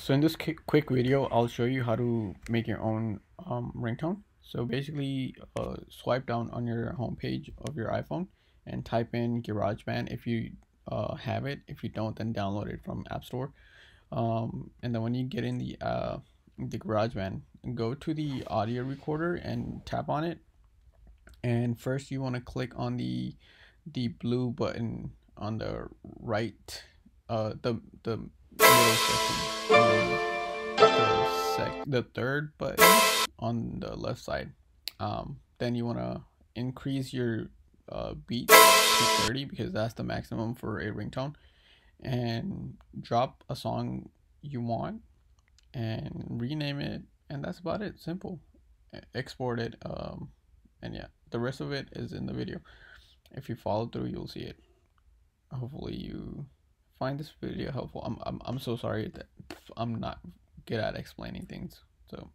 So in this quick video, I'll show you how to make your own ringtone. So basically, swipe down on your home page of your iPhone and type in GarageBand if you have it. If you don't, then download it from App Store. And then when you get in the GarageBand, go to the audio recorder and tap on it. And first, you want to click on the blue button on the right, the middle section, and then the third button on the left side. Then you want to increase your beat to 30 because that's the maximum for a ringtone, and drop a song you want and rename it, and that's about it. Simple. Export it, and yeah, the rest of it is in the video. If you follow through, you'll see it. Hopefully you find this video helpful. I'm so sorry that I'm not good at explaining things. So